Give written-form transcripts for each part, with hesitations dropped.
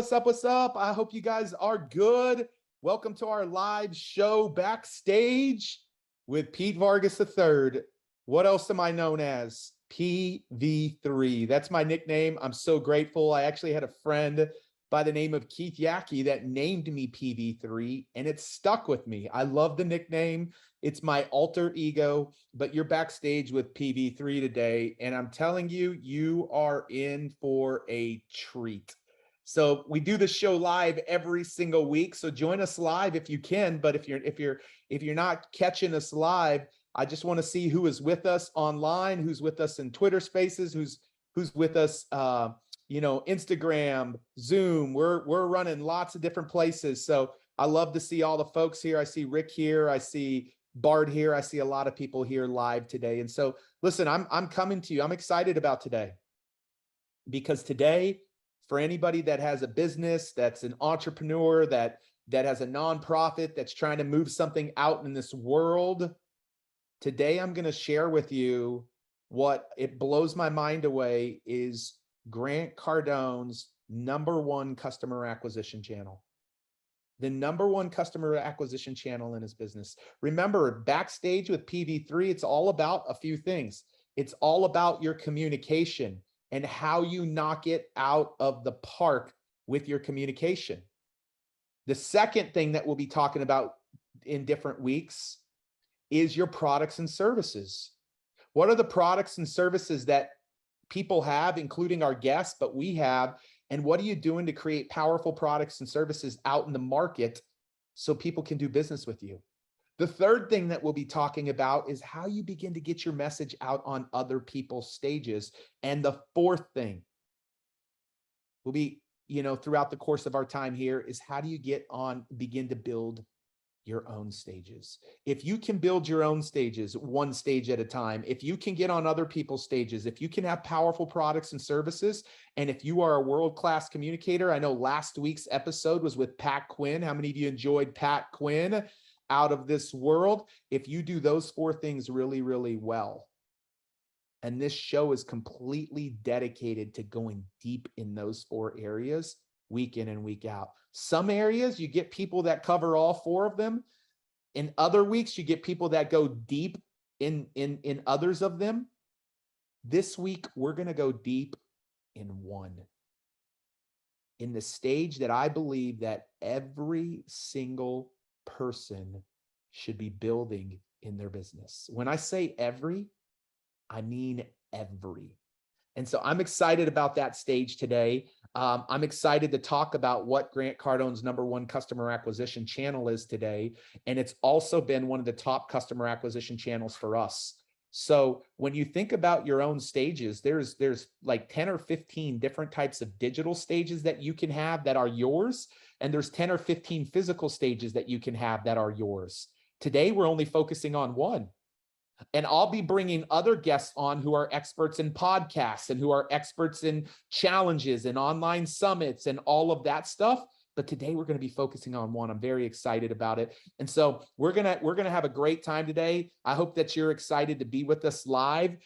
What's up? What's up? I hope you guys are good. Welcome to our live show Backstage with Pete Vargas III. What else am I known as? PV3. That's my nickname. I'm so grateful. I actually had a friend by the name of Keith Yackey that named me PV3, and it stuck with me. I love the nickname. It's my alter ego, but you're backstage with PV3 today, and I'm telling you, you are in for a treat. So we do the show live every single week. So join us live if you can. But if you're not catching us live, I just want to see who is with us online, who's with us in Twitter Spaces, who's with us, Instagram, Zoom. We're running lots of different places. So I love to see all the folks here. I see Rick here. I see Bart here. I see a lot of people here live today. And so listen, I'm coming to you. I'm excited about today because today, for anybody that has a business, that's an entrepreneur, that has a nonprofit, that's trying to move something out in this world, today I'm going to share with you what it blows my mind away is Grant Cardone's #1 customer acquisition channel. The #1 customer acquisition channel in his business. Remember, Backstage with PV3, it's all about a few things. It's all about your communication and how you knock it out of the park with your communication. The second thing that we'll be talking about in different weeks is your products and services. What are the products and services that people have, including our guests, but we have, and what are you doing to create powerful products and services out in the market so people can do business with you? The third thing that we'll be talking about is how you begin to get your message out on other people's stages. And the fourth thing will be, throughout the course of our time here is how do you begin to build your own stages. If you can build your own stages, one stage at a time, if you can get on other people's stages, if you can have powerful products and services, and if you are a world-class communicator, I know last week's episode was with Pat Quinn. How many of you enjoyed Pat Quinn? Out of this world. If you do those four things really, really well, and this show is completely dedicated to going deep in those four areas, week in and week out. Some areas you get people that cover all four of them. In other weeks, you get people that go deep in others of them. This week, we're going to go deep in one. In the stage that I believe that every single person should be building in their business. When I say every, I mean every. And so I'm excited about that stage today. I'm excited to talk about what Grant Cardone's #1 customer acquisition channel is today. And it's also been one of the top customer acquisition channels for us. So when you think about your own stages, there's like 10 or 15 different types of digital stages that you can have that are yours. And there's 10 or 15 physical stages that you can have that are yours. Today, we're only focusing on one. And I'll be bringing other guests on who are experts in podcasts and who are experts in challenges and online summits and all of that stuff. But today we're going to be focusing on one. I'm very excited about it. And so we're going to have a great time today. I hope that you're excited to be with us live.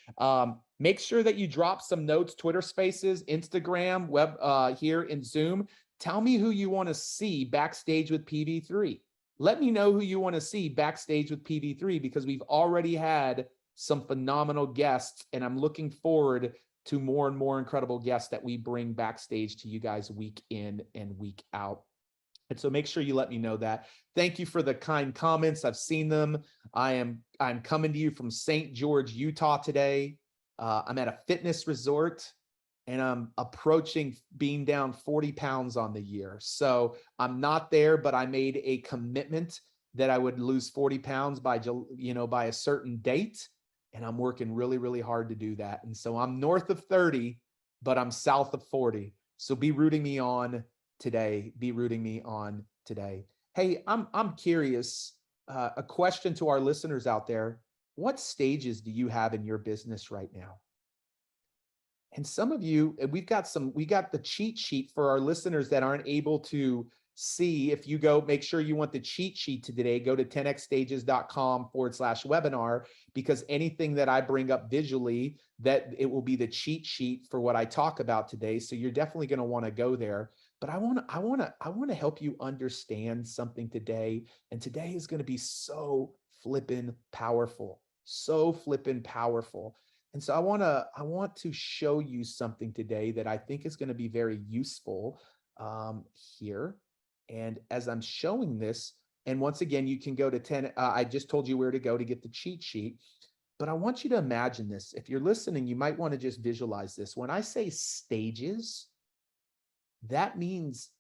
Make sure that you drop some notes, Twitter Spaces, Instagram, web here in Zoom. Tell me who you want to see backstage with PV3. Let me know who you want to see backstage with PV3 because we've already had some phenomenal guests, and I'm looking forward to more and more incredible guests that we bring backstage to you guys week in and week out. And so make sure you let me know that. Thank you for the kind comments. I've seen them. I'm coming to you from St. George, Utah today. I'm at a fitness resort. And I'm approaching being down 40 pounds on the year. So I'm not there, but I made a commitment that I would lose 40 pounds by a certain date. And I'm working really, really hard to do that. And so I'm north of 30, but I'm south of 40. So be rooting me on today. Be rooting me on today. Hey, I'm curious, a question to our listeners out there. What stages do you have in your business right now? And some of you, we got the cheat sheet for our listeners that aren't able to see. If you go, make sure you want the cheat sheet today, go to 10xstages.com/webinar, because anything that I bring up visually, that it will be the cheat sheet for what I talk about today. So you're definitely going to want to go there. But I want to help you understand something today. And today is going to be so flippin' powerful, so flippin' powerful. And so I want to show you something today that I think is going to be very useful here. And as I'm showing this, and once again, you can go to 10. I just told you where to go to get the cheat sheet. But I want you to imagine this. If you're listening, you might want to just visualize this. When I say stages, that means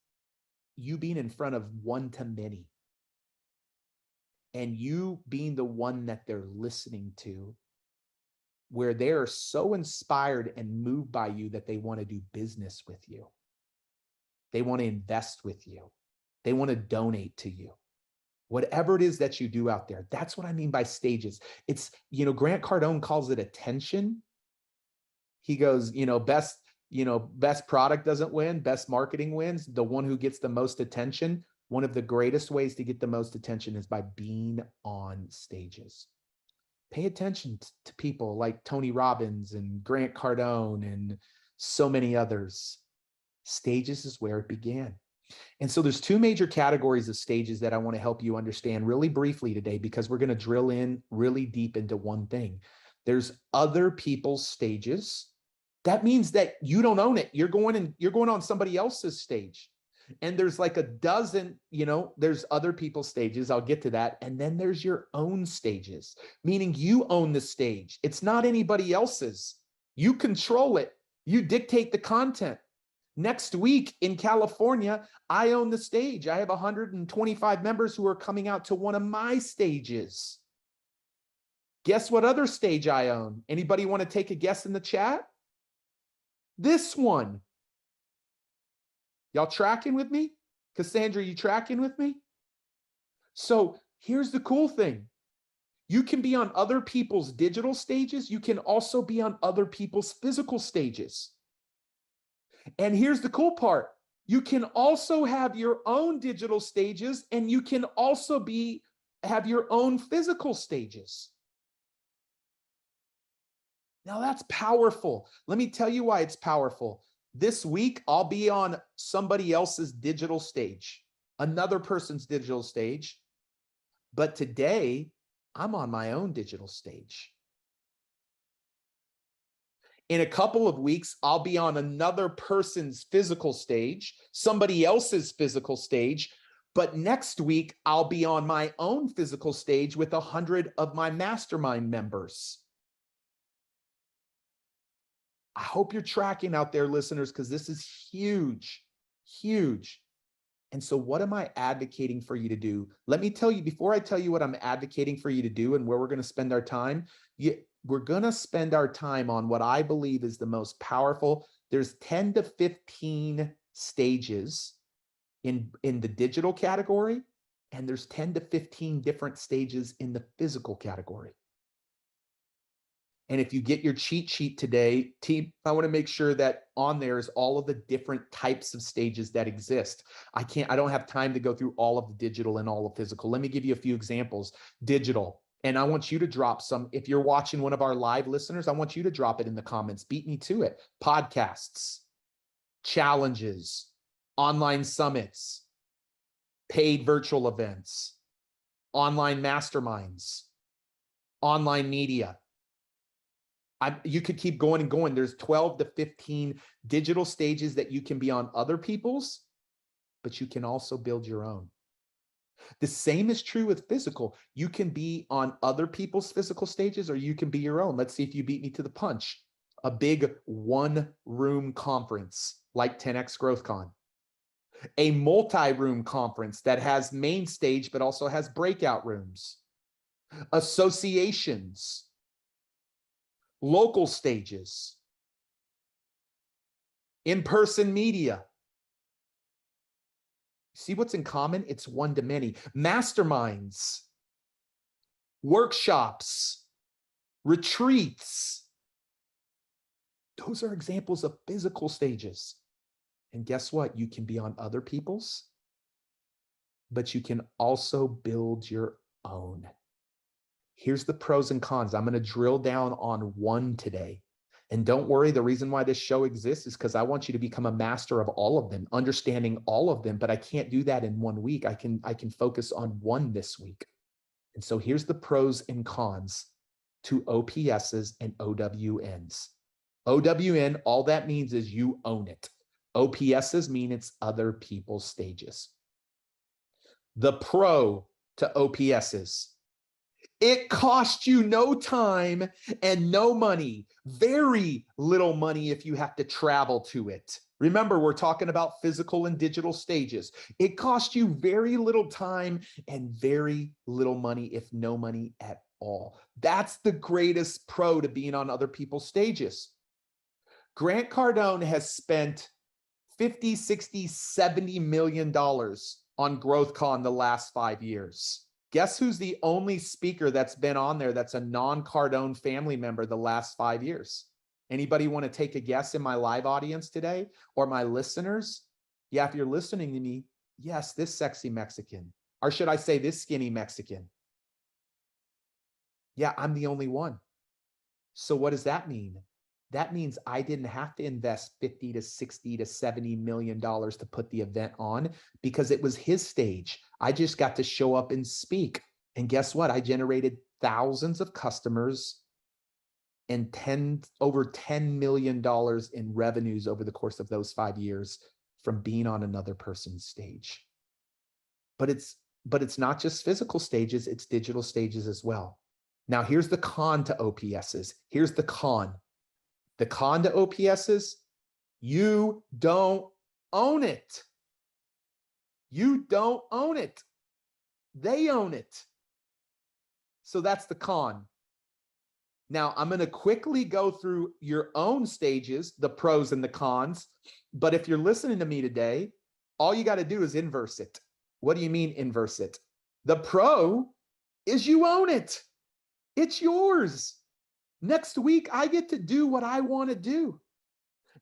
you being in front of one to many and you being the one that they're listening to, where they're so inspired and moved by you that they want to do business with you. They want to invest with you. They want to donate to you. Whatever it is that you do out there, that's what I mean by stages. It's, Grant Cardone calls it attention. He goes, best product doesn't win, best marketing wins. The one who gets the most attention. One of the greatest ways to get the most attention is by being on stages. Pay attention to people like Tony Robbins and Grant Cardone and so many others. Stages is where it began. And so there's two major categories of stages that I want to help you understand really briefly today, because we're going to drill in really deep into one thing. There's other people's stages. That means that you don't own it. You're going on somebody else's stage. And there's like a dozen, there's other people's stages. I'll get to that. And then there's your own stages, meaning you own the stage. It's not anybody else's. You control it. You dictate the content. Next week in California, I own the stage. I have 125 members who are coming out to one of my stages. Guess what other stage I own? Anybody want to take a guess in the chat? This one. Y'all tracking with me? Cassandra, you tracking with me? So here's the cool thing. You can be on other people's digital stages. You can also be on other people's physical stages. And here's the cool part. You can also have your own digital stages, and you can also have your own physical stages. Now that's powerful. Let me tell you why it's powerful. This week, I'll be on somebody else's digital stage, another person's digital stage. But today, I'm on my own digital stage. In a couple of weeks, I'll be on another person's physical stage, somebody else's physical stage. But next week, I'll be on my own physical stage with 100 of my mastermind members. I hope you're tracking out there, listeners, because this is huge, huge. And so what am I advocating for you to do? Let me tell you, before I tell you what I'm advocating for you to do and where we're going to spend our time, we're going to spend our time on what I believe is the most powerful. There's 10 to 15 stages in the digital category, and there's 10 to 15 different stages in the physical category. And if you get your cheat sheet today, team, I want to make sure that on there is all of the different types of stages that exist. I don't have time to go through all of the digital and all of physical. Let me give you a few examples. Digital. And I want you to drop some. If you're watching one of our live listeners, I want you to drop it in the comments. Beat me to it. Podcasts, challenges, online summits, paid virtual events, online masterminds, online media. You could keep going and going. There's 12 to 15 digital stages that you can be on other people's, but you can also build your own. The same is true with physical. You can be on other people's physical stages, or you can be your own. Let's see if you beat me to the punch. A big one-room conference like 10X GrowthCon. A multi-room conference that has main stage, but also has breakout rooms. Associations. Local stages, in-person media. See what's in common? It's one to many. Masterminds, workshops, retreats. Those are examples of physical stages. And guess what? You can be on other people's, but you can also build your own. Here's the pros and cons. I'm going to drill down on one today. And don't worry, the reason why this show exists is because I want you to become a master of all of them, understanding all of them, but I can't do that in 1 week. I can focus on one this week. And so here's the pros and cons to OPSs and OWNs. OWN, all that means is you own it. OPSs mean it's other people's stages. The pro to OPSs: it costs you no time and no money, very little money if you have to travel to it. Remember, we're talking about physical and digital stages. It costs you very little time and very little money, if no money at all. That's the greatest pro to being on other people's stages. Grant Cardone has spent 50, 60, 70 million dollars on GrowthCon the last 5 years. Guess who's the only speaker that's been on there that's a non-Cardone family member the last 5 years? Anybody want to take a guess in my live audience today or my listeners? Yeah, if you're listening to me, yes, this sexy Mexican, or should I say this skinny Mexican? Yeah, I'm the only one. So what does that mean? That means I didn't have to invest 50 to 60 to 70 million dollars to put the event on because it was his stage. I just got to show up and speak. And guess what? I generated thousands of customers and over $10 million in revenues over the course of those 5 years from being on another person's stage. But it's not just physical stages, it's digital stages as well. Now, here's the con to OPSs. Here's the con. The con to OPSs: you don't own it. You don't own it. They own it. So that's the con. Now, I'm going to quickly go through your own stages, the pros and the cons. But if you're listening to me today, all you got to do is inverse it. What do you mean inverse it? The pro is you own it. It's yours. Next week, I get to do what I want to do.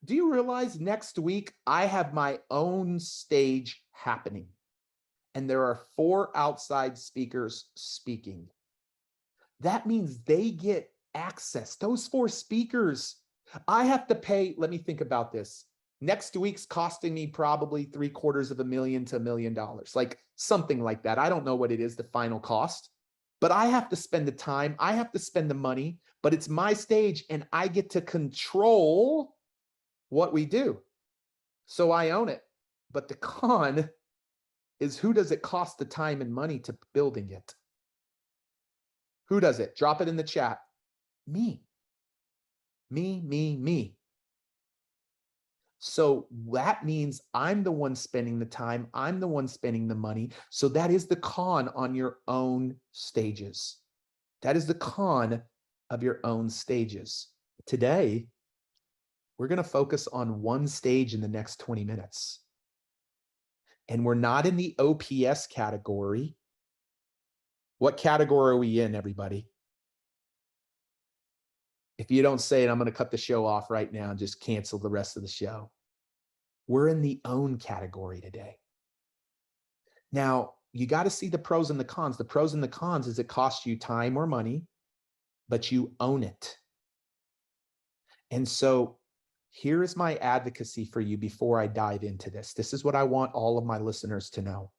Do you realize next week I have my own stage happening? And there are 4 outside speakers speaking. That means they get access. Those 4 speakers, I have to pay. Let me think about this. Next week's costing me probably $750,000 to $1 million, like something like that. I don't know what it is, the final cost. But I have to spend the time, I have to spend the money, but it's my stage and I get to control what we do. So I own it. But the con is, who does it cost the time and money to building it? Who does it? Drop it in the chat. Me. Me. So that means I'm the one spending the time. I'm the one spending the money. So that is the con on your own stages. That is the con of your own stages. Today, we're going to focus on one stage in the next 20 minutes. And we're not in the OPS category. What category are we in, everybody? If you don't say it, I'm going to cut the show off right now and just cancel the rest of the show. We're in the own category today. Now, you got to see the pros and the cons. The pros and the cons is it costs you time or money, but you own it. And so here is my advocacy for you before I dive into this. This is what I want all of my listeners to know.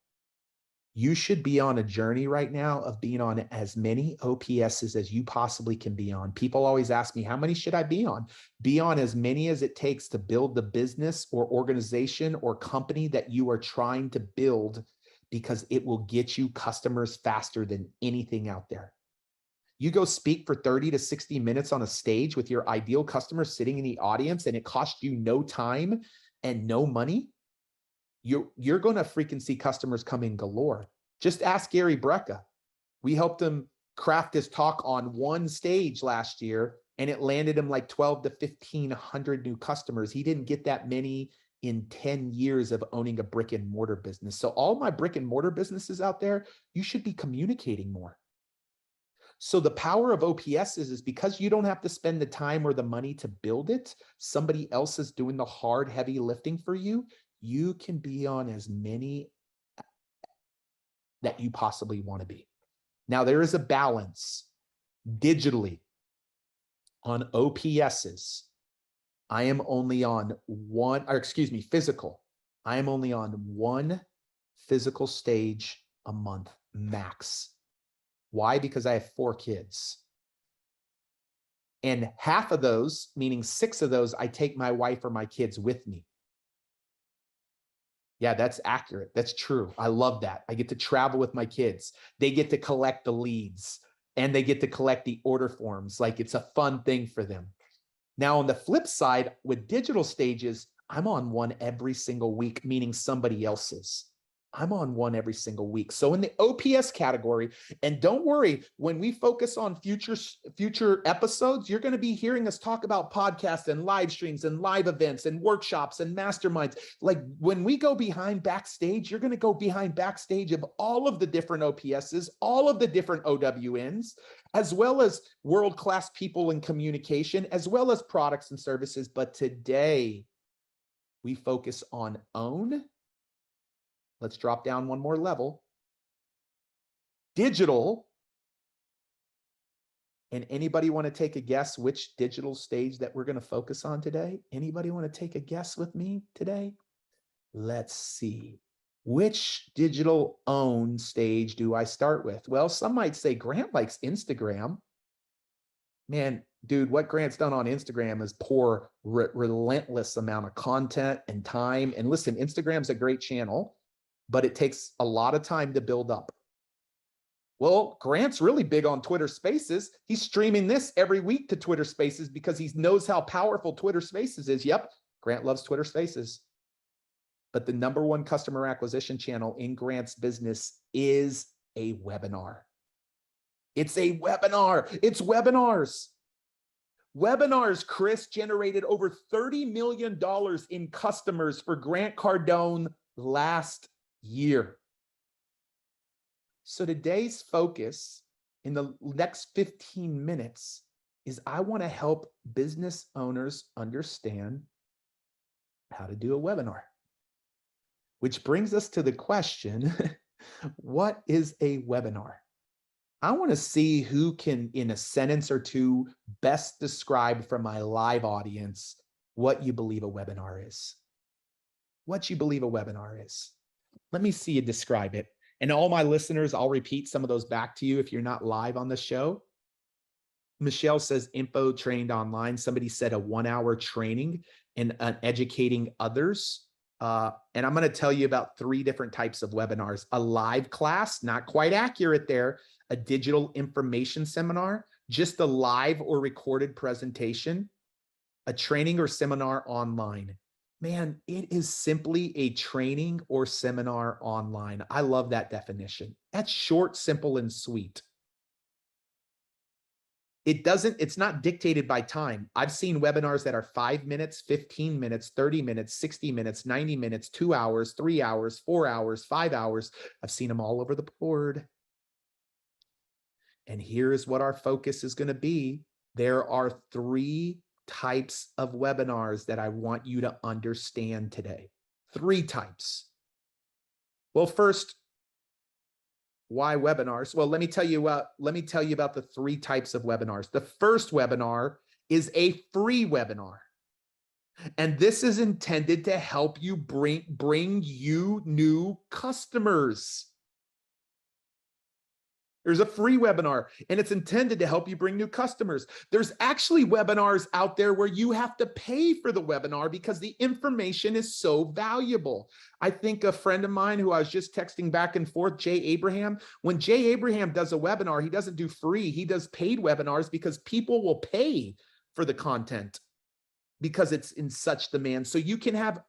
You should be on a journey right now of being on as many OPSs as you possibly can be on. People always ask me, how many should I be on? Be on as many as it takes to build the business or organization or company that you are trying to build, because it will get you customers faster than anything out there. You go speak for 30 to 60 minutes on a stage with your ideal customer sitting in the audience, and it costs you no time and no money. You're going to freaking see customers come in galore. Just ask Gary Brecka. We helped him craft his talk on one stage last year, and it landed him like 12 to 1,500 new customers. He didn't get that many in 10 years of owning a brick and mortar business. So all my brick and mortar businesses out there, you should be communicating more. So the power of OPS is because you don't have to spend the time or the money to build it. Somebody else is doing the hard, heavy lifting for you. You can be on as many that you possibly want to be. Now, there is a balance digitally on OPSs. I am only on one, or excuse me, physical. I am only on one physical stage a month max. Why? Because I have 4 kids. And half of those, meaning 6 of those, I take my wife or my kids with me. Yeah, that's accurate. That's true. I love that. I get to travel with my kids. They get to collect the leads and they get to collect the order forms. Like it's a fun thing for them. Now, on the flip side, with digital stages, I'm on one every single week, meaning somebody else's. I'm on one every single week. So in the OPS category, and don't worry, when we focus on future episodes, you're going to be hearing us talk about podcasts and live streams and live events and workshops and masterminds. Like when we go behind backstage, you're going to go behind backstage of all of the different OPSs, all of the different OWNs, as well as world-class people in communication, as well as products and services. But today, we focus on own. Let's drop down one more level. Digital. And anybody want to take a guess which digital stage that we're going to focus on today? Anybody want to take a guess with me today? Let's see. Which digital own stage do I start with? Well, some might say Grant likes Instagram. Man, dude, what Grant's done on Instagram is pour relentless amount of content and time. And listen, Instagram's a great channel, but it takes a lot of time to build up. Well, Grant's really big on Twitter Spaces. He's streaming this every week to Twitter Spaces because he knows how powerful Twitter Spaces is. Yep, Grant loves Twitter Spaces. But the #1 customer acquisition channel in Grant's business is a webinar. It's a webinar. It's webinars. Webinars, Chris, generated over $30 million in customers for Grant Cardone last year. So today's focus in the next 15 minutes is I want to help business owners understand how to do a webinar. Which brings us to the question, what is a webinar? I want to see who can, in a sentence or two, best describe for my live audience what you believe a webinar is. What you believe a webinar is. Let me see you describe it. And all my listeners, I'll repeat some of those back to you if you're not live on the show. Michelle says info trained online. Somebody said a 1-hour training and educating others. And I'm going to tell you about 3 different types of webinars. A live class, not quite accurate there. A digital information seminar, just a live or recorded presentation. A training or seminar online. Man, it is simply a training or seminar online. I love that definition. That's short, simple, and sweet. It's not dictated by time. I've seen webinars that are 5 minutes, 15 minutes, 30 minutes, 60 minutes, 90 minutes, 2 hours, 3 hours, 4 hours, 5 hours. I've seen them all over the board. And here is what our focus is going to be. There are 3 types of webinars that I want you to understand today. 3 types. Well, first, why webinars? Well, let me tell you about the 3 types of webinars. The first webinar is a free webinar. And this is intended to help you bring you new customers. There's a free webinar, and it's intended to help you bring new customers. There's actually webinars out there where you have to pay for the webinar because the information is so valuable. I think a friend of mine who I was just texting back and forth, Jay Abraham, when Jay Abraham does a webinar, he doesn't do free. He does paid webinars because people will pay for the content because it's in such demand. So you can have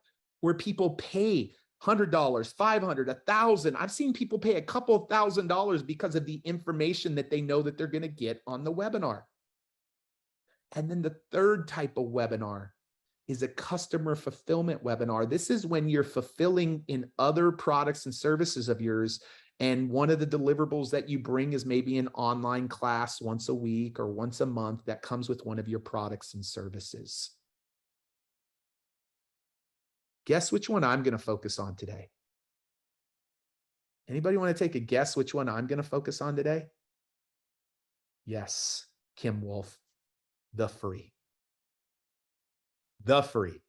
where people pay $100, $500, $1,000. I've seen people pay a couple $1,000s because of the information that they know that they're going to get on the webinar. And then the third type of webinar is a customer fulfillment webinar. This is when you're fulfilling in other products and services of yours. And one of the deliverables that you bring is maybe an online class once a week or once a month that comes with one of your products and services. Guess which one I'm going to focus on today? Anybody want to take a guess which one I'm going to focus on today? Yes, Kim Wolf, the free. the free,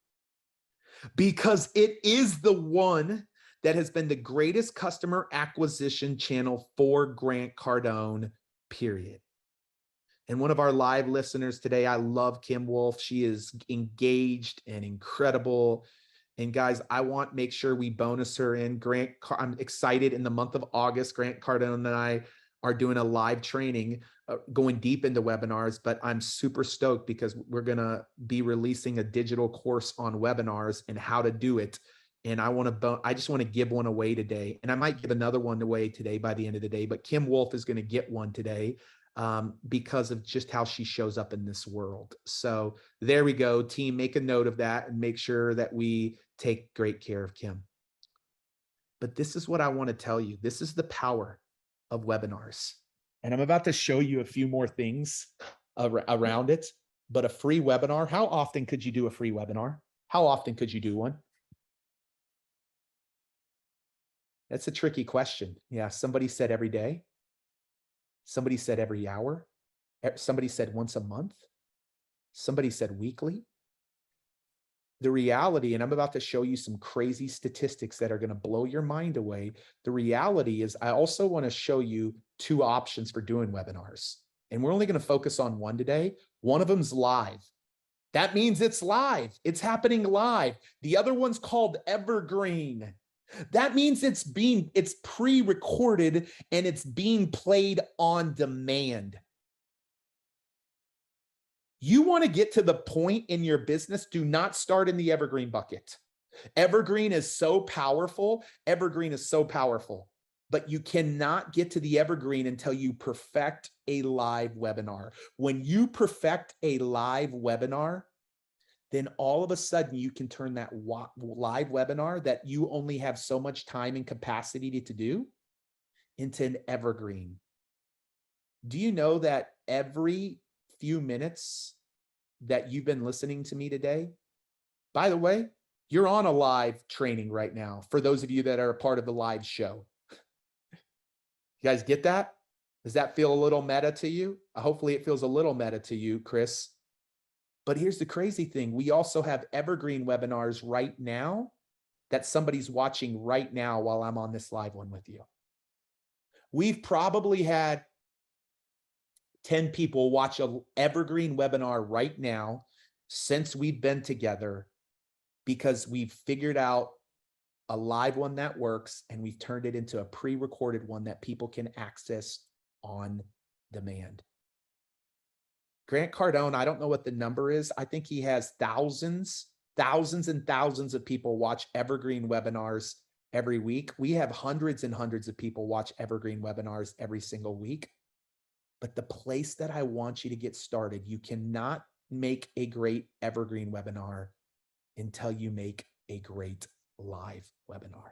because it is the one that has been the greatest customer acquisition channel for Grant Cardone, period. And one of our live listeners today, I love Kim Wolf. She is engaged and incredible. And guys, I want to make sure we bonus her in. I'm excited. In the month of August, Grant Cardone and I are doing a live training, going deep into webinars, but I'm super stoked because we're going to be releasing a digital course on webinars and how to do it. And I just want to give one away today. And I might give another one away today by the end of the day, but Kim Wolf is going to get one today because of just how she shows up in this world. So there we go, team, make a note of that and make sure that we take great care of Kim. But this is what I want to tell you. This is the power of webinars. And I'm about to show you a few more things around it, but a free webinar, how often could you do a free webinar? How often could you do one? That's a tricky question. Yeah, somebody said every day. Somebody said every hour. Somebody said once a month. Somebody said weekly. The reality, and I'm about to show you some crazy statistics that are going to blow your mind away. The reality is I also want to show you two options for doing webinars. And we're only going to focus on one today. One of them's live. That means it's live. It's happening live. The other one's called Evergreen. That means it's pre-recorded and it's being played on demand. You want to get to the point in your business, do not start in the evergreen bucket. Evergreen is so powerful. Evergreen is so powerful, but you cannot get to the evergreen until you perfect a live webinar. When you perfect a live webinar, then all of a sudden you can turn that live webinar that you only have so much time and capacity to do into an evergreen. Do you know that every few minutes that you've been listening to me today, by the way, you're on a live training right now for those of you that are a part of the live show. You guys get that? Does that feel a little meta to you? Hopefully it feels a little meta to you, Chris. But here's the crazy thing. We also have evergreen webinars right now that somebody's watching right now while I'm on this live one with you. We've probably had 10 people watch an evergreen webinar right now since we've been together because we've figured out a live one that works and we've turned it into a pre-recorded one that people can access on demand. Grant Cardone, I don't know what the number is. I think he has thousands and thousands of people watch evergreen webinars every week. We have hundreds and hundreds of people watch evergreen webinars every single week. But the place that I want you to get started, you cannot make a great evergreen webinar until you make a great live webinar.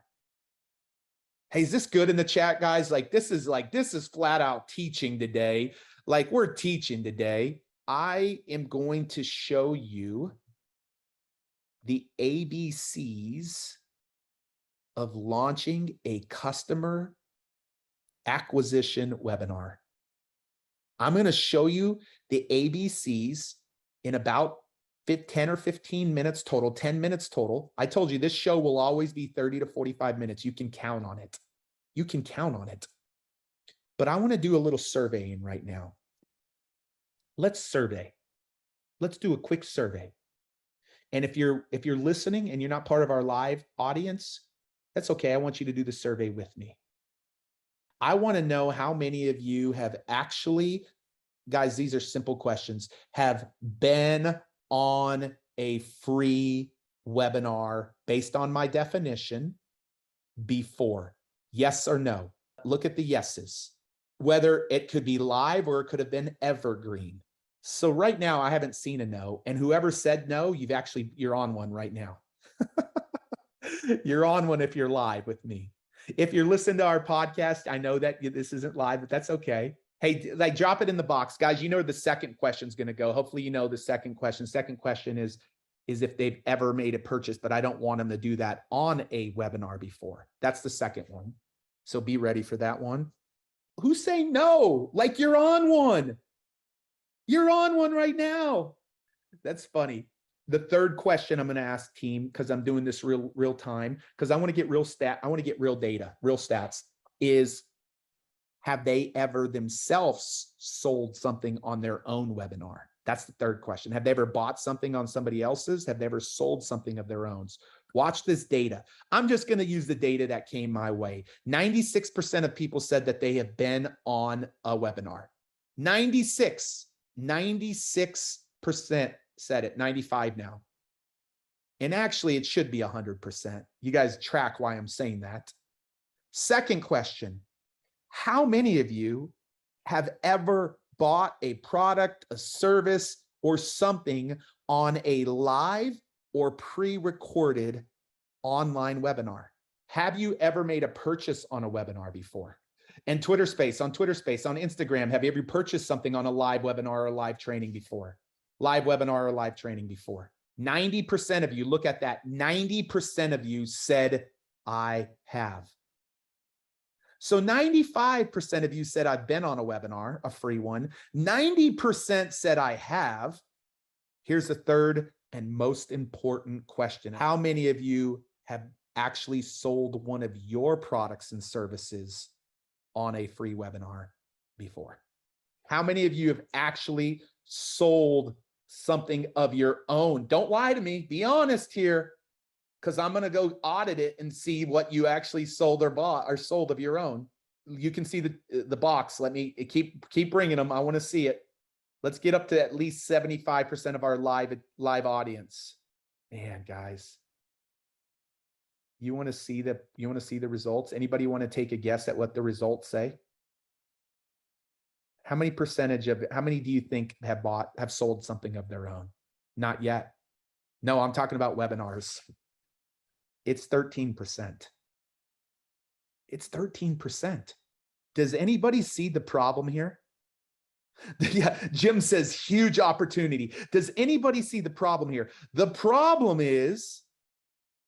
Hey, is this good in the chat, guys? This is flat out teaching today. We're teaching today. I am going to show you the ABCs of launching a customer acquisition webinar. I'm going to show you the ABCs in about 10 or 15 minutes total, 10 minutes total. I told you this show will always be 30 to 45 minutes. You can count on it. You can count on it. But I want to do a little surveying right now. Let's survey. Let's do a quick survey. And if you're listening and you're not part of our live audience, that's okay. I want you to do the survey with me. I want to know how many of you have actually, guys, these are simple questions, have been on a free webinar based on my definition before. Yes or no? Look at the yeses. Whether it could be live or it could have been evergreen. So right now I haven't seen a no, and whoever said no, you're on one right now. You're on one if you're live with me. If you're listening to our podcast, I know that this isn't live, but that's okay. Hey, drop it in the box, guys. You know the second question is going to go. Hopefully, you know the second question. Second question is if they've ever made a purchase, but I don't want them to do that on a webinar before. That's the second one. So be ready for that one. Who's saying no? You're on one. You're on one right now. That's funny. The third question I'm going to ask team, because I'm doing this real time, because I want to get I want to get real data, real stats, is have they ever themselves sold something on their own webinar? That's the third question. Have they ever bought something on somebody else's? Have they ever sold something of their own? Watch this data. I'm just going to use the data that came my way. 96% of people said that they have been on a webinar. 96% said it, 95 now. And actually, it should be 100%. You guys track why I'm saying that. Second question, how many of you have ever bought a product, a service, or something on a live or pre-recorded online webinar? Have you ever made a purchase on a webinar before? And Twitter Space, on Instagram, have you ever purchased something on a live webinar or live training before? Live webinar or live training before? 90% of you, look at that, 90% of you said, I have. So 95% of you said, I've been on a webinar, a free one. 90% said, I have. Here's the third and most important question. How many of you have actually sold one of your products and services on a free webinar before? How many of you have actually sold something of your own? Don't lie to me. Be honest here, because I'm going to go audit it and see what you actually sold or bought or sold of your own. You can see the box. Let me keep bringing them. I want to see it. Let's get up to at least 75% of our live audience. Man, guys, you want to see the results? Anybody want to take a guess at what the results say? How many do you think have sold something of their own? Not yet. No, I'm talking about webinars. It's 13%. It's 13%. Does anybody see the problem here? Yeah, Jim says huge opportunity. Does anybody see the problem here? The problem is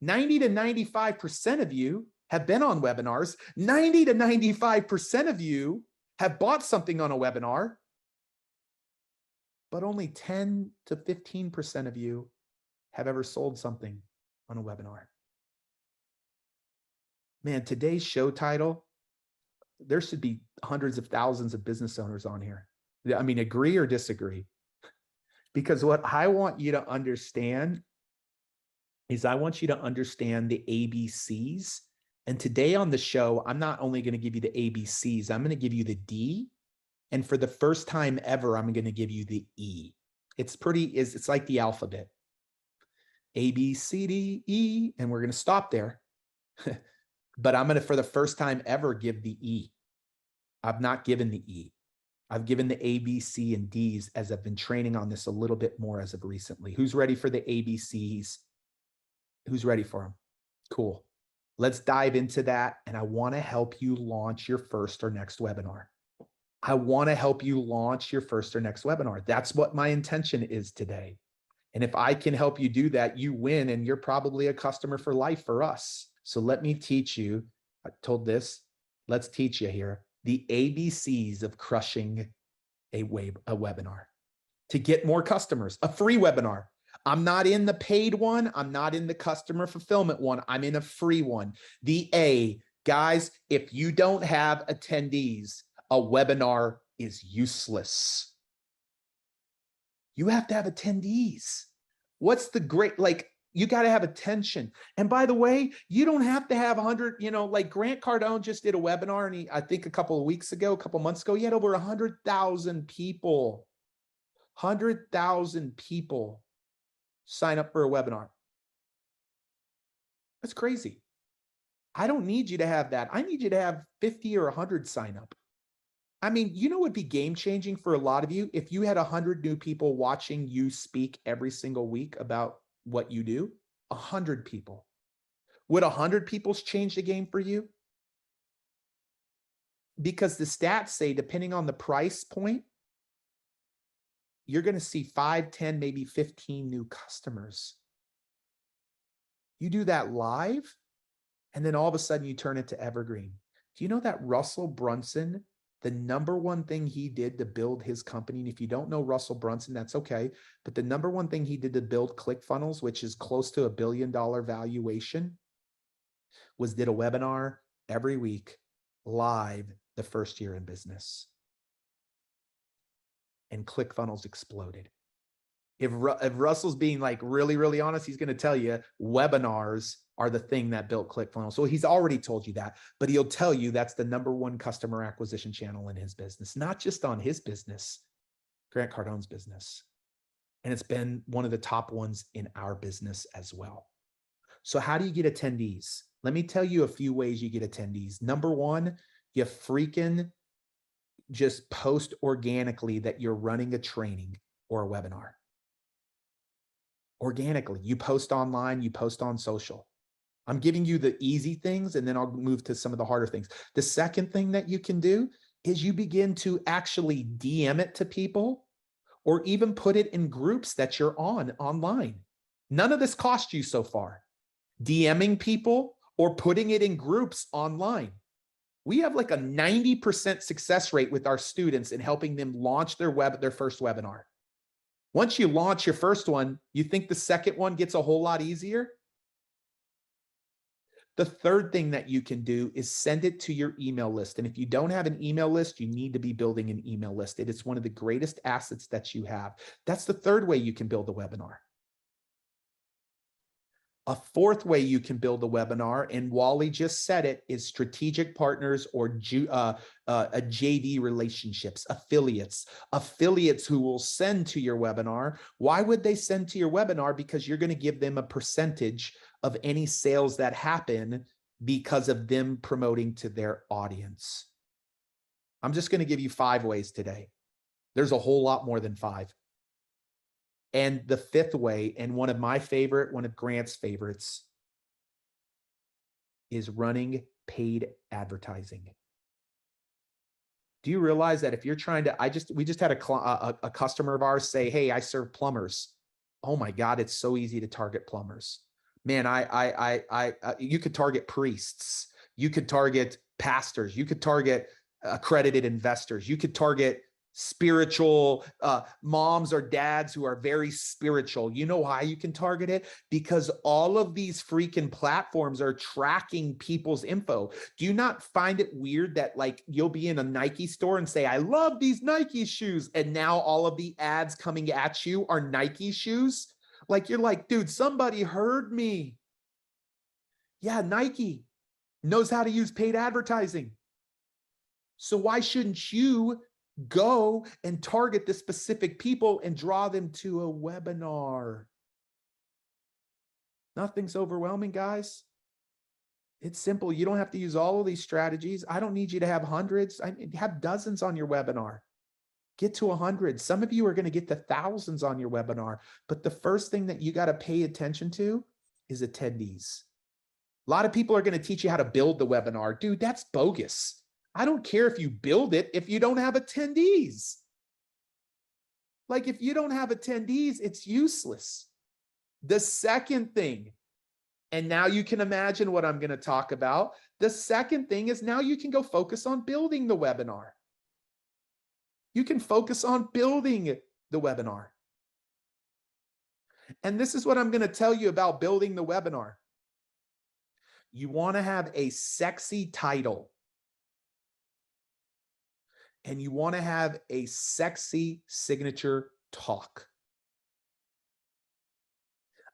90 to 95% of you have been on webinars. 90 to 95% of you have bought something on a webinar, but only 10 to 15% of you have ever sold something on a webinar. Man, today's show title, there should be hundreds of thousands of business owners on here. I mean, agree or disagree? Because what I want you to understand is I want you to understand the ABCs. And today on the show, I'm not only going to give you the ABCs, I'm going to give you the D. And for the first time ever, I'm going to give you the E. It's like the alphabet. A, B, C, D, E, and we're going to stop there. But I'm going to, for the first time ever, give the E. I've not given the E. I've given the A, B, C, and Ds as I've been training on this a little bit more as of recently. Who's ready for the ABCs? Who's ready for them? Cool. Let's dive into that. And I want to help you launch your first or next webinar. I want to help you launch your first or next webinar. That's what my intention is today. And if I can help you do that, you win, and you're probably a customer for life for us. So let me teach you, I told this, let's teach you here, the ABCs of crushing a webinar. To get more customers, a free webinar. I'm not in the paid one. I'm not in the customer fulfillment one. I'm in a free one. The A, guys, if you don't have attendees, a webinar is useless. You have to have attendees. What's the great, you got to have attention. And by the way, you don't have to have 100, like Grant Cardone just did a webinar, and I think a couple months ago, he had over 100,000 people. 100,000 people sign up for a webinar. That's crazy. I don't need you to have that. I need you to have 50 or 100 sign up. I mean, what would be game changing for a lot of you if you had 100 new people watching you speak every single week about what you do? 100 people. Would 100 people change the game for you? Because the stats say, depending on the price point, you're going to see 5, 10, maybe 15 new customers. You do that live, and then all of a sudden you turn it to evergreen. Do you know that Russell Brunson, The number one thing he did to build his company, and if you don't know Russell Brunson, that's okay, but the number one thing he did to build ClickFunnels, which is close to $1 billion valuation, was did a webinar every week live the first year in business. And ClickFunnels exploded. If Russell's being like really, really honest, he's going to tell you webinars are the thing that built ClickFunnels. So he's already told you that, but he'll tell you that's the number one customer acquisition channel in his business, not just on his business, Grant Cardone's business. And it's been one of the top ones in our business as well. So how do you get attendees? Let me tell you a few ways you get attendees. Number one, you freaking just post organically that you're running a training or a webinar. Organically, you post online, you post on social. I'm giving you the easy things, and then I'll move to some of the harder things. The second thing that you can do is you begin to actually DM it to people, or even put it in groups that you're on online. None of this cost you so far. DMing people or putting it in groups online. We have like a 90% success rate with our students in helping them launch their first webinar. Once you launch your first one, you think the second one gets a whole lot easier? The third thing that you can do is send it to your email list. And if you don't have an email list, you need to be building an email list. It is one of the greatest assets that you have. That's the third way you can build a webinar. A fourth way you can build a webinar, and Wally just said it, is strategic partners or a JV relationships, affiliates who will send to your webinar. Why would they send to your webinar? Because you're going to give them a percentage of any sales that happen because of them promoting to their audience. I'm just going to give you 5 ways today. There's a whole lot more than 5. And the fifth way, and one of my favorite, one of Grant's favorites, is running paid advertising. Do you realize that if you're trying to, we just had a customer of ours say, hey, I serve plumbers. Oh my God, it's so easy to target plumbers. Man, you could target priests. You could target pastors. You could target accredited investors. You could target spiritual moms or dads who are very spiritual. You know why you can target it? Because all of these freaking platforms are tracking people's info. Do you not find it weird that like you'll be in a Nike store and say, I love these Nike shoes, and now all of the ads coming at you are Nike shoes? Like you're like, dude, somebody heard me. Yeah, Nike knows how to use paid advertising. So why shouldn't you go and target the specific people and draw them to a webinar? Nothing's overwhelming, guys. It's simple. You don't have to use all of these strategies. I don't need you to have hundreds. I have dozens on your webinar. Get to 100. Some of you are going to get to thousands on your webinar. But the first thing that you got to pay attention to is attendees. A lot of people are going to teach you how to build the webinar. Dude, that's bogus. I don't care if you build it if you don't have attendees. Like if you don't have attendees, it's useless. The second thing, and now you can imagine what I'm going to talk about. The second thing is now you can go focus on building the webinar. You can focus on building the webinar. And this is what I'm going to tell you about building the webinar. You want to have a sexy title. And you want to have a sexy signature talk.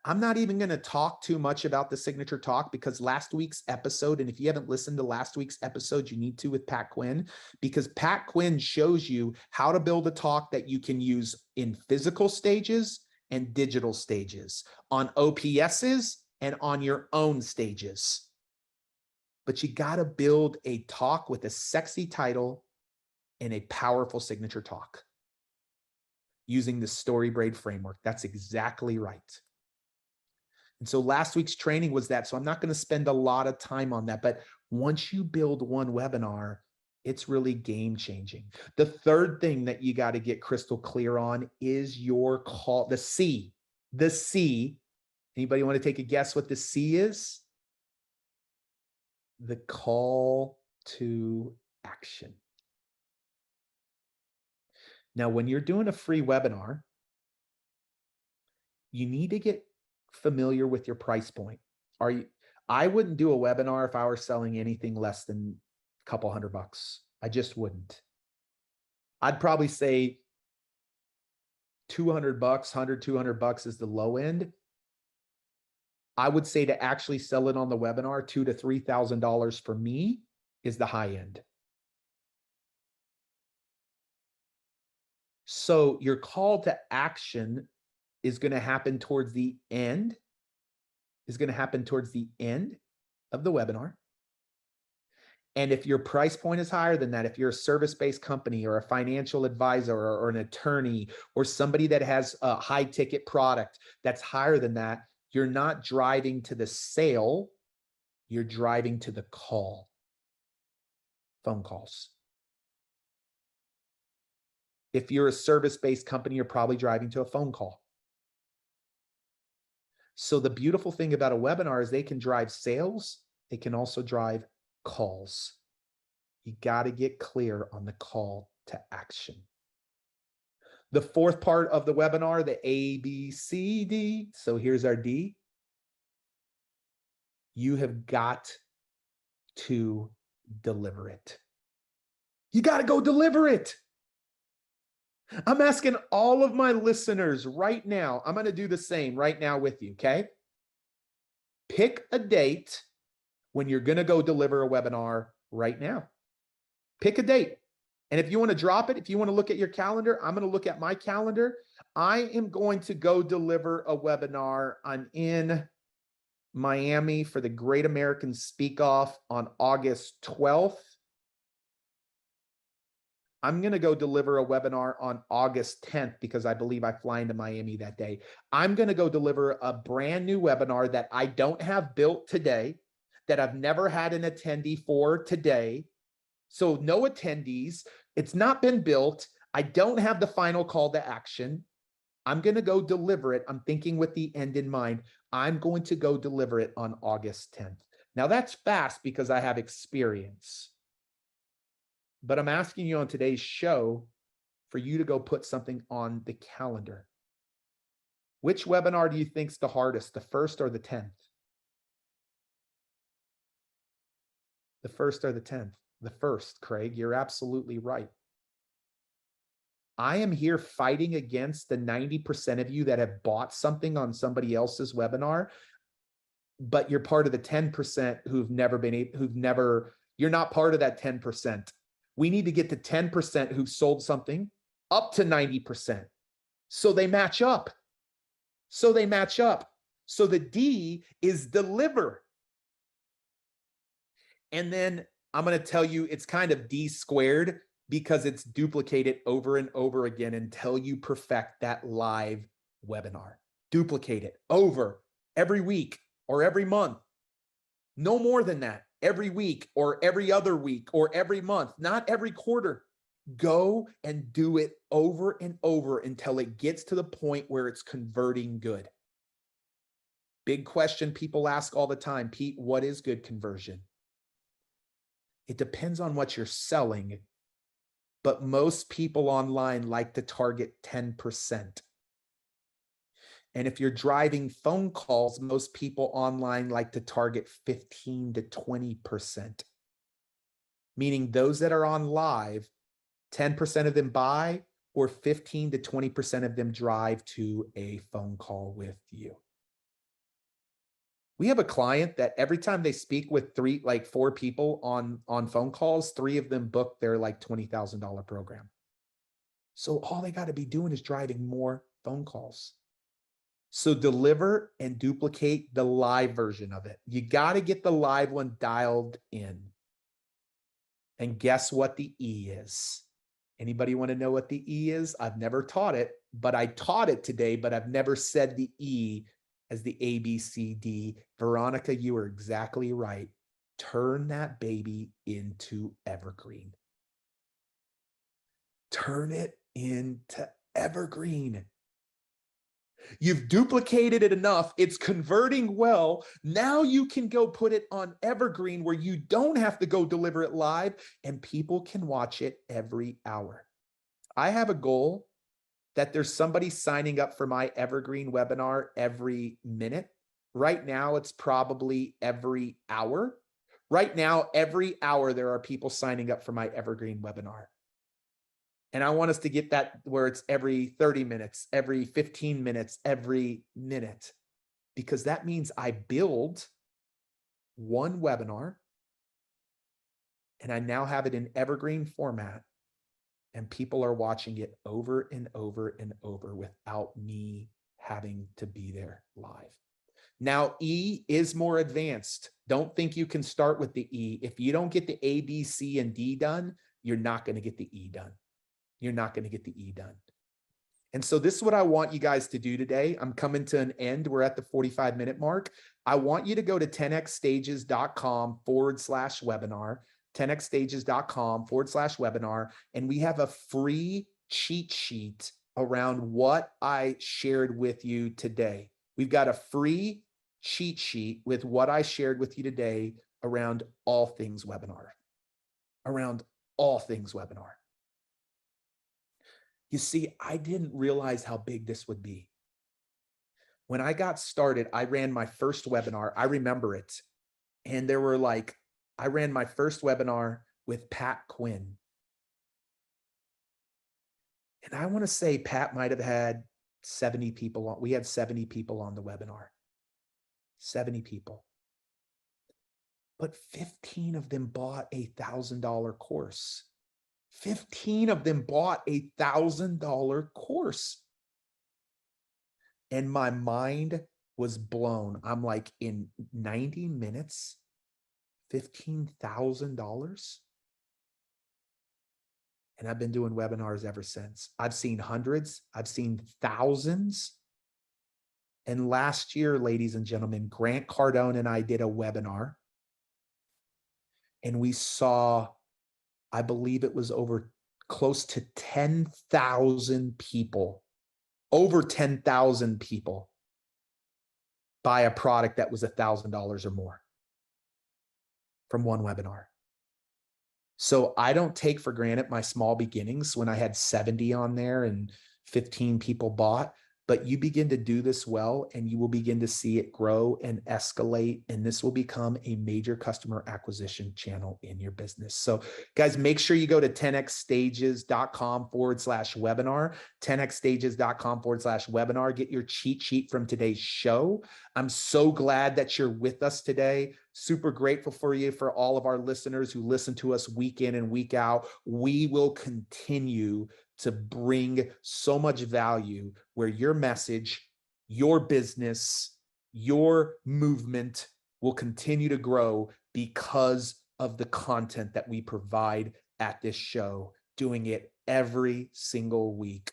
I'm not even going to talk too much about the signature talk because last week's episode, and if you haven't listened to last week's episode, you need to with Pat Quinn, because Pat Quinn shows you how to build a talk that you can use in physical stages and digital stages, on OPSs and on your own stages. But you got to build a talk with a sexy title and a powerful signature talk using the StoryBraid framework. That's exactly right. And so last week's training was that. So I'm not going to spend a lot of time on that. But once you build one webinar, it's really game changing. The third thing that you got to get crystal clear on is your call, the C. The C. Anybody want to take a guess what the C is? The call to action. Now, when you're doing a free webinar, you need to get familiar with your price point. I wouldn't do a webinar if I were selling anything less than a couple $100. I just wouldn't. I'd probably say $200, $200 is the low end. I would say to actually sell it on the webinar, $2,000 to $3,000 for me is the high end. So your call to action is going to happen towards the end, of the webinar. And if your price point is higher than that, if you're a service-based company or a financial advisor or an attorney or somebody that has a high ticket product that's higher than that, you're not driving to the sale, you're driving to the call. Phone calls. If you're a service-based company, you're probably driving to a phone call. So the beautiful thing about a webinar is they can drive sales. They can also drive calls. You got to get clear on the call to action. The fourth part of the webinar, the A, B, C, D. So here's our D. You have got to deliver it. You got to go deliver it. I'm asking all of my listeners right now, I'm going to do the same right now with you, okay? Pick a date when you're going to go deliver a webinar right now. Pick a date. And if you want to drop it, if you want to look at your calendar, I'm going to look at my calendar. I am going to go deliver a webinar. I'm in Miami for the Great American Speak Off on August 12th. I'm going to go deliver a webinar on August 10th because I believe I fly into Miami that day. I'm going to go deliver a brand new webinar that I don't have built today, that I've never had an attendee for today. So no attendees. It's not been built. I don't have the final call to action. I'm going to go deliver it. I'm thinking with the end in mind. I'm going to go deliver it on August 10th. Now that's fast because I have experience. But I'm asking you on today's show for you to go put something on the calendar. Which webinar do you think is the hardest, the first or the 10th? The first or the 10th? The first, Craig, you're absolutely right. I am here fighting against the 90% of you that have bought something on somebody else's webinar, but you're part of the 10% you're not part of that 10%. We need to get to 10% who've sold something up to 90%. So they match up. So the D is deliver. And then I'm going to tell you it's kind of D squared because it's duplicated over and over again until you perfect that live webinar. Duplicate it over every week or every month. No more than that. Every week or every other week or every month, not every quarter. Go and do it over and over until it gets to the point where it's converting good. Big question people ask all the time, Pete, what is good conversion? It depends on what you're selling, but most people online like to target 10%. And if you're driving phone calls, most people online like to target 15 to 20%. Meaning those that are on live, 10% of them buy or 15 to 20% of them drive to a phone call with you. We have a client that every time they speak with four people on phone calls, 3 of them book their $20,000 program. So all they got to be doing is driving more phone calls. So deliver and duplicate the live version of it. You got to get the live one dialed in. And guess what the E is? Anybody want to know what the E is? I've never taught it, but I taught it today, but I've never said the E as the A, B, C, D. Veronica, you are exactly right. Turn that baby into evergreen. Turn it into evergreen. You've duplicated it enough. It's converting well. Now you can go put it on evergreen where you don't have to go deliver it live and people can watch it every hour. I have a goal that there's somebody signing up for my evergreen webinar every minute. Right now, it's probably every hour. Right now, every hour, there are people signing up for my evergreen webinar. And I want us to get that where it's every 30 minutes, every 15 minutes, every minute, because that means I build one webinar and I now have it in evergreen format. And people are watching it over and over and over without me having to be there live. Now, E is more advanced. Don't think you can start with the E. If you don't get the A, B, C, and D done, you're not going to get the E done. You're not going to get the E done. And so this is what I want you guys to do today. I'm coming to an end. We're at the 45-minute mark. I want you to go to 10xstages.com/webinar. 10xstages.com/webinar. And we have a free cheat sheet around what I shared with you today. We've got a free cheat sheet with what I shared with you today around all things webinar. Around all things webinar. You see, I didn't realize how big this would be. When I got started, I ran my first webinar. I remember it. And there were I ran my first webinar with Pat Quinn. And I want to say Pat might have had 70 people on. We had 70 people on the webinar. 70 people. But 15 of them bought a $1,000 course. 15 of them bought a $1,000 course. And my mind was blown. I'm like, in 90 minutes, $15,000? And I've been doing webinars ever since. I've seen hundreds, I've seen thousands. And last year, ladies and gentlemen, Grant Cardone and I did a webinar. And we saw, I believe it was over close to 10,000 people, over 10,000 people buy a product that was $1,000 or more from one webinar. So I don't take for granted my small beginnings when I had 70 on there and 15 people bought. But you begin to do this well, and you will begin to see it grow and escalate. And this will become a major customer acquisition channel in your business. So guys, make sure you go to 10xstages.com/webinar, 10xstages.com/webinar. Get your cheat sheet from today's show. I'm so glad that you're with us today. Super grateful for you, for all of our listeners who listen to us week in and week out. We will continue to bring so much value where your message, your business, your movement will continue to grow because of the content that we provide at this show, doing it every single week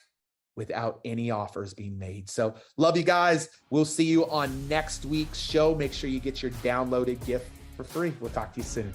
without any offers being made. So love you guys. We'll see you on next week's show. Make sure you get your downloaded gift for free. We'll talk to you soon.